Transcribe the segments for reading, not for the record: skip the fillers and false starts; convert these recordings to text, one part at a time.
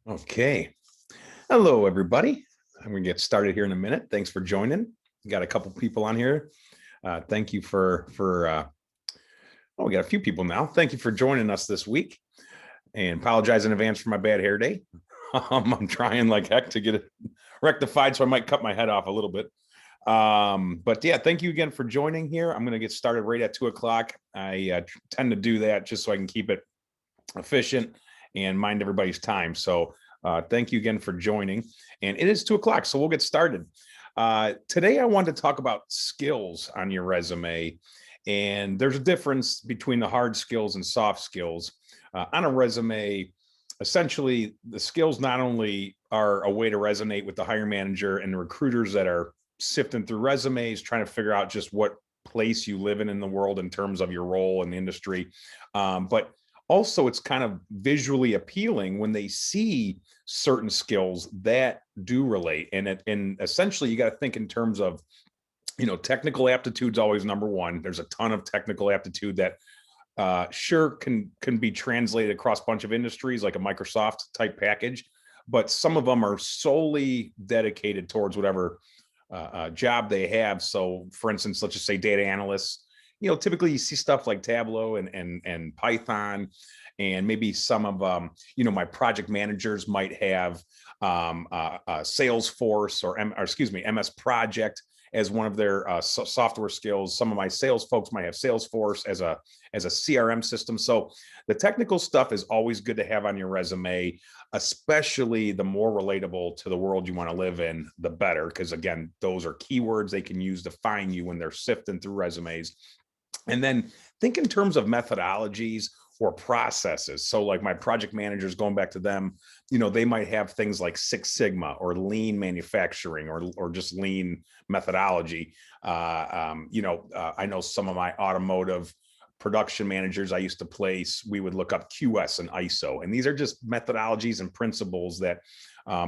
Okay. Hello, everybody. I'm going to get started here in a minute. Thanks for joining. Got a couple people on here. Thank you we got a few people now. Thank you for joining us this week, and apologize in advance for my bad hair day. I'm trying like heck to get it rectified, so I might cut my head off a little bit. But yeah, thank you again for joining here. I'm going to get started right at 2 o'clock. I tend to do that just so I can keep it efficient and mind everybody's time. So thank you again for joining. And it is 2 o'clock, so we'll get started. Today, I wanted to talk about skills on your resume. And there's a difference between the hard skills and soft skills. On a resume, essentially, the skills not only are a way to resonate with the hiring manager and the recruiters that are sifting through resumes, trying to figure out just what place you live in the world in terms of your role in the industry, but also it's kind of visually appealing when they see certain skills that do relate. And essentially, you got to think in terms of, technical aptitude is always number one. There's a ton of technical aptitude that sure can be translated across a bunch of industries, like a Microsoft type package, but some of them are solely dedicated towards whatever job they have. So for instance, let's just say data analysts, typically you see stuff like Tableau and Python, and maybe some of my project managers might have Salesforce or MS Project as one of their software skills. Some of my sales folks might have Salesforce as a CRM system. So the technical stuff is always good to have on your resume, especially the more relatable to the world you want to live in, the better. Because again, those are keywords they can use to find you when they're sifting through resumes. And then think in terms of methodologies or processes. So like my project managers, going back to them, they might have things like Six Sigma or lean manufacturing or just lean methodology. I know some of my automotive production managers I used to place, we would look up QS and ISO. And these are just methodologies and principles that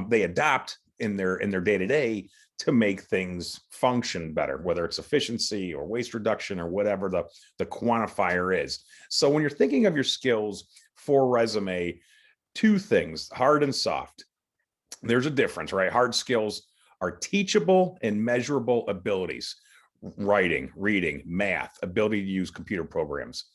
they adopt in their day-to-day to make things function better, whether it's efficiency or waste reduction or whatever the quantifier is. So when you're thinking of your skills for resume, two things, hard and soft. There's a difference, right? Hard skills are teachable and measurable abilities: writing, reading, math, ability to use computer programs.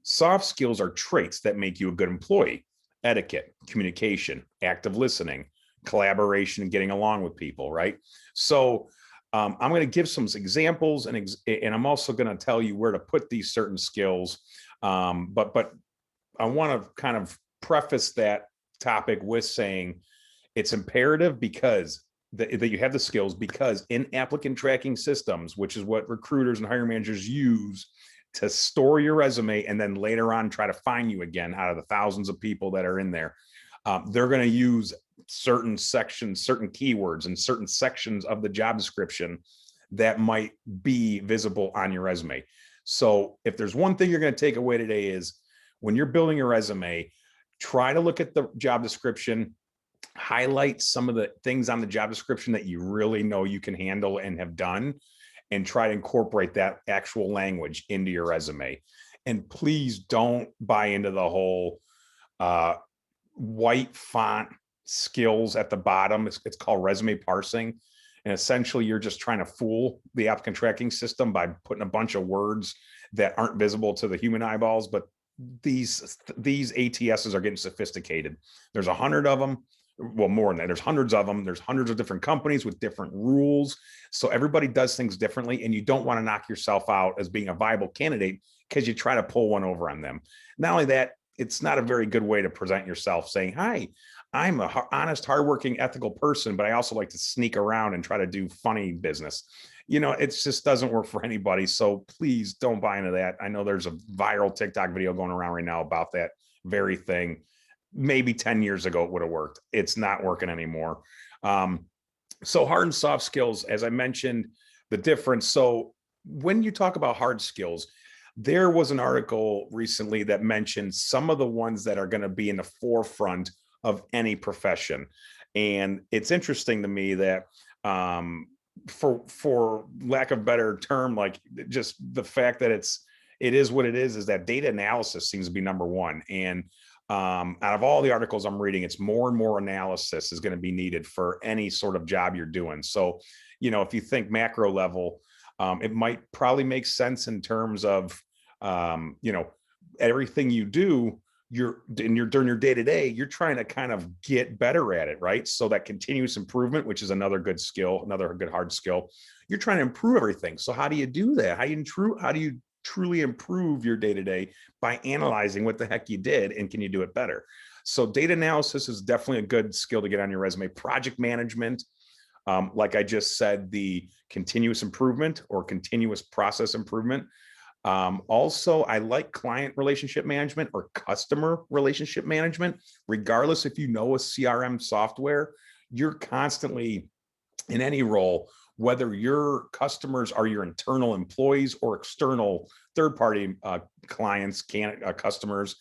Soft skills are traits that make you a good employee: etiquette, communication, active listening, collaboration, and getting along with people, right? So I'm going to give some examples, and I'm also going to tell you where to put these certain skills. But I want to kind of preface that topic with saying it's imperative because that you have the skills, because in applicant tracking systems, which is what recruiters and hiring managers use to store your resume and then later on try to find you again out of the thousands of people that are in there, they're going to use certain sections, certain keywords, and certain sections of the job description that might be visible on your resume. So if there's one thing you're going to take away today is when you're building your resume, try to look at the job description, highlight some of the things on the job description that you really know you can handle and have done, and try to incorporate that actual language into your resume. And please don't buy into the whole white font skills at the bottom. It's called resume parsing. And essentially, you're just trying to fool the applicant tracking system by putting a bunch of words that aren't visible to the human eyeballs. But these ATSs are getting sophisticated. There's 100 of them. Well, more than that. There's hundreds of them. There's hundreds of different companies with different rules. So everybody does things differently. And you don't want to knock yourself out as being a viable candidate because you try to pull one over on them. Not only that, it's not a very good way to present yourself, saying, hi, I'm an honest, hardworking, ethical person, but I also like to sneak around and try to do funny business. It just doesn't work for anybody. So please don't buy into that. I know there's a viral TikTok video going around right now about that very thing. Maybe 10 years ago, it would have worked. It's not working anymore. So hard and soft skills, as I mentioned, the difference. So when you talk about hard skills, there was an article recently that mentioned some of the ones that are going to be in the forefront of any profession. And it's interesting to me that for lack of a better term, like just the fact that it is what it is that data analysis seems to be number one. And out of all the articles I'm reading, it's more and more analysis is going to be needed for any sort of job you're doing. So, if you think macro level, it might probably make sense in terms of, everything you do, during your day-to-day, you're trying to kind of get better at it, right? So that continuous improvement, which is another good skill, another good hard skill, you're trying to improve everything. So how do you do that? How do you truly improve your day-to-day? By analyzing what the heck you did and can you do it better? So data analysis is definitely a good skill to get on your resume. Project management, like I just said, the continuous improvement or continuous process improvement. Also, I like client relationship management or customer relationship management. Regardless if you know a CRM software, you're constantly in any role, whether your customers are your internal employees or external third-party clients, customers,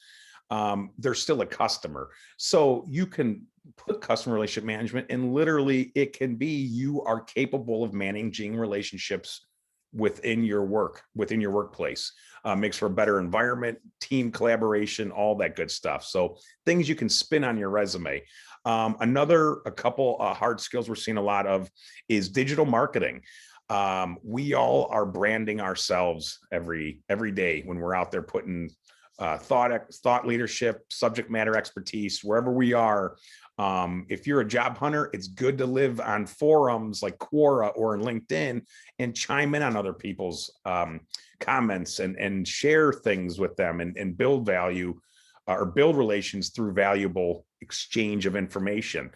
they're still a customer. So you can put customer relationship management, and literally it can be you are capable of managing relationships within your workplace. Makes for a better environment, team collaboration, all that good stuff. So things you can spin on your resume. A couple hard skills we're seeing a lot of is digital marketing. We all are branding ourselves every day when we're out there putting thought leadership, subject matter expertise, wherever we are. If you're a job hunter, it's good to live on forums like Quora or in LinkedIn and chime in on other people's comments and share things with them and build value or build relations through valuable exchange of information.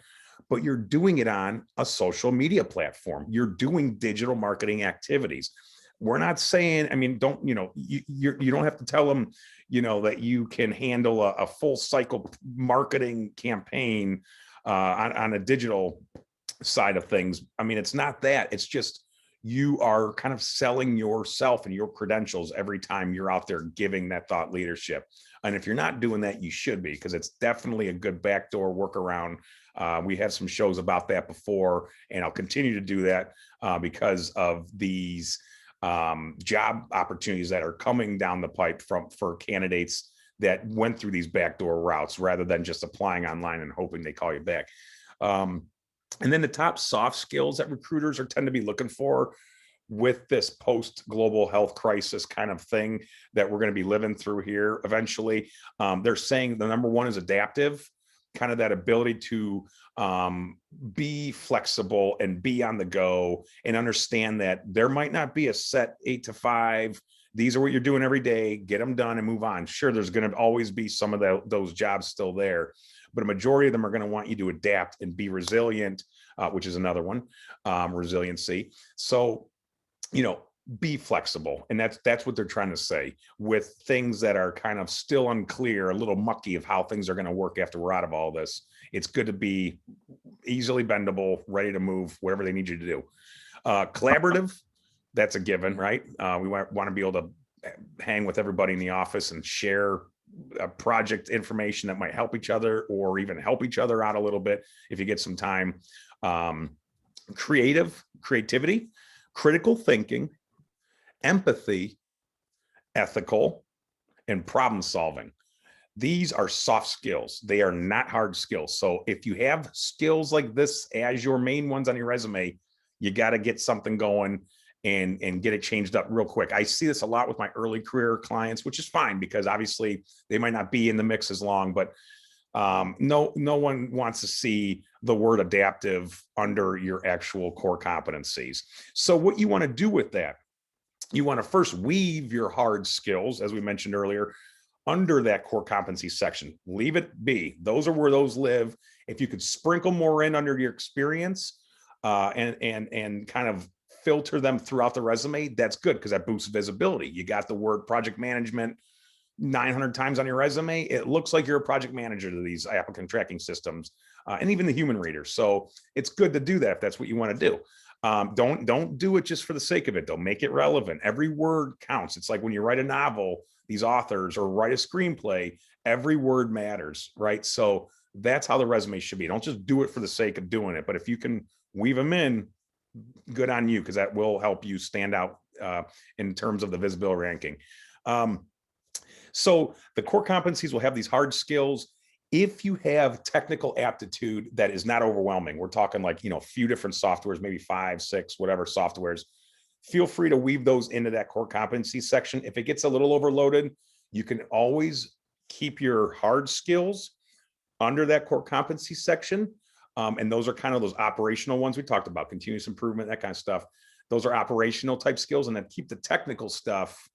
But you're doing it on a social media platform. You're doing digital marketing activities. We're not saying, you don't have to tell them, that you can handle a full cycle marketing campaign on a digital side of things. It's not that. It's just you are kind of selling yourself and your credentials every time you're out there giving that thought leadership. And if you're not doing that, you should be, because it's definitely a good backdoor workaround. We have some shows about that before, and I'll continue to do that because of these job opportunities that are coming down the pipe for candidates that went through these backdoor routes rather than just applying online and hoping they call you back. And then the top soft skills that recruiters tend to be looking for with this post-global health crisis kind of thing that we're going to be living through here eventually. They're saying the number one is adaptive, kind of that ability to be flexible and be on the go and understand that there might not be a set 8 to 5. These are what you're doing every day, get them done and move on. Sure, there's going to always be some of those jobs still there, but a majority of them are going to want you to adapt and be resilient, which is another one, resiliency. So, be flexible. And that's what they're trying to say with things that are kind of still unclear, a little mucky of how things are going to work after we're out of all this. It's good to be easily bendable, ready to move, whatever they need you to do. Collaborative, that's a given, right? We want to be able to hang with everybody in the office and share project information that might help each other or even help each other out a little bit if you get some time. Creativity, critical thinking, empathy, ethical, and problem solving. These are soft skills. They are not hard skills. So if you have skills like this as your main ones on your resume, you got to get something going and get it changed up real quick. I see this a lot with my early career clients, which is fine because obviously they might not be in the mix as long, but no one wants to see the word adaptive under your actual core competencies. So what you want to do with that, you want to first weave your hard skills, as we mentioned earlier, under that core competency section. Leave it be. Those are where those live. If you could sprinkle more in under your experience and kind of filter them throughout the resume, that's good because that boosts visibility. You got the word project management 900 times on your resume. It looks like you're a project manager to these applicant tracking systems and even the human readers. So it's good to do that if that's what you want to do. Don't do it just for the sake of it, though. Make it relevant. Every word counts. It's like when you write a novel, these authors, or write a screenplay, every word matters, right? So that's how the resume should be. Don't just do it for the sake of doing it. But if you can weave them in, good on you, because that will help you stand out in terms of the visibility ranking. So the core competencies will have these hard skills. If you have technical aptitude that is not overwhelming, we're talking like, a few different softwares, maybe 5, 6, whatever softwares, feel free to weave those into that core competency section. If it gets a little overloaded, you can always keep your hard skills under that core competency section. And those are kind of those operational ones we talked about, continuous improvement, that kind of stuff. Those are operational type skills, and then keep the technical stuff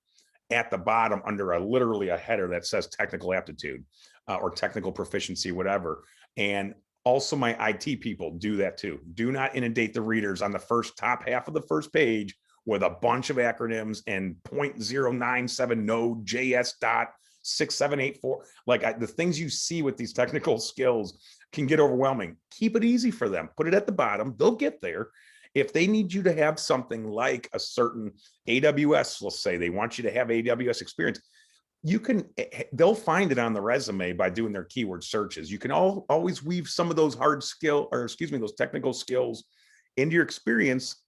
at the bottom under literally a header that says technical aptitude or technical proficiency, whatever. And also my IT people do that too. Do not inundate the readers on the top half of the first page with a bunch of acronyms and 0.097 node JS.6784. Like the things you see with these technical skills can get overwhelming. Keep it easy for them. Put it at the bottom. They'll get there. If they need you to have something like a certain AWS, let's say they want you to have AWS experience, they'll find it on the resume by doing their keyword searches. You can always weave some of those those technical skills into your experience,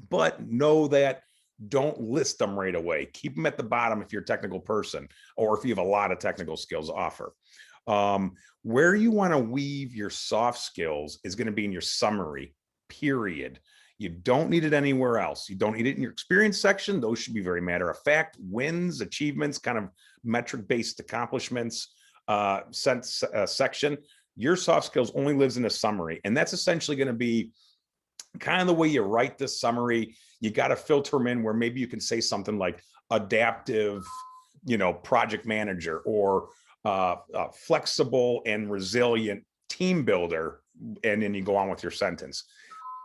but know that don't list them right away. Keep them at the bottom if you're a technical person, or if you have a lot of technical skills to offer. Where you want to weave your soft skills is going to be in your summary, period. You don't need it anywhere else. You don't need it in your experience section. Those should be very matter of fact, wins, achievements, kind of metric-based accomplishments section. Your soft skills only lives in a summary. And that's essentially going to be kind of the way you write this summary. You got to filter them in where maybe you can say something like adaptive, project manager, or flexible and resilient team builder. And then you go on with your sentence.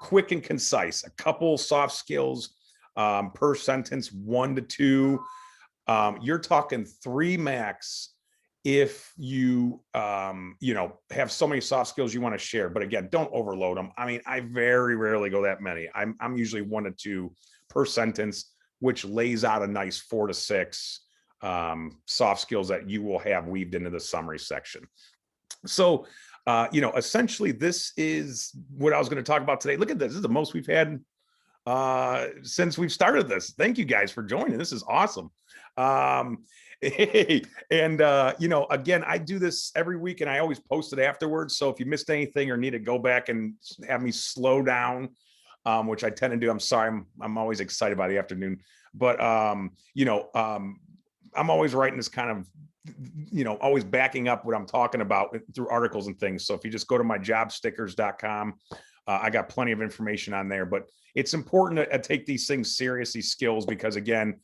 Quick and concise, a couple soft skills per sentence, 1 to 2. You're talking 3 max if you have so many soft skills you want to share. But again, don't overload them. I mean, I very rarely go that many. I'm usually 1 to 2 per sentence, which lays out a nice 4 to 6 soft skills that you will have weaved into the summary section. So essentially, this is what I was going to talk about today. Look at this. This is the most we've had since we've started this. Thank you guys for joining. This is awesome. And again, I do this every week and I always post it afterwards. So if you missed anything or need to go back and have me slow down, which I tend to do, I'm sorry, I'm always excited by the afternoon, but I'm always writing this kind of, always backing up what I'm talking about through articles and things. So if you just go to my jobstickers.com, I got plenty of information on there. But it's important to take these things serious, these skills, because again,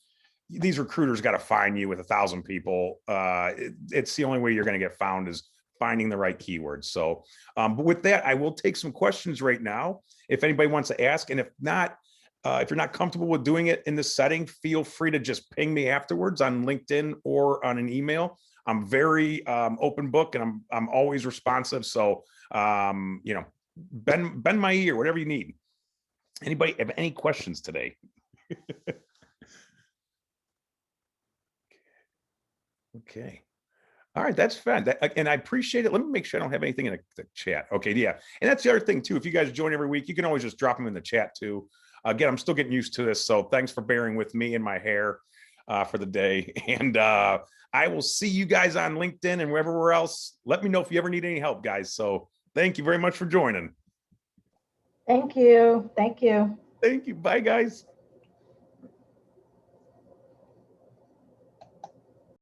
these recruiters got to find you with 1,000 people. It's the only way you're going to get found is finding the right keywords. So, but with that, I will take some questions right now if anybody wants to ask. And if not, if you're not comfortable with doing it in this setting, feel free to just ping me afterwards on LinkedIn or on an email. I'm very open book and I'm always responsive. So, bend my ear, whatever you need. Anybody have any questions today? Okay. All right, that's fun. And I appreciate it. Let me make sure I don't have anything in the chat. Okay, yeah. And that's the other thing too. If you guys join every week, you can always just drop them in the chat too. Again, I'm still getting used to this. So thanks for bearing with me and my hair for the day. And I will see you guys on LinkedIn and wherever else. Let me know if you ever need any help, guys. So thank you very much for joining. Thank you. Thank you. Thank you. Bye, guys.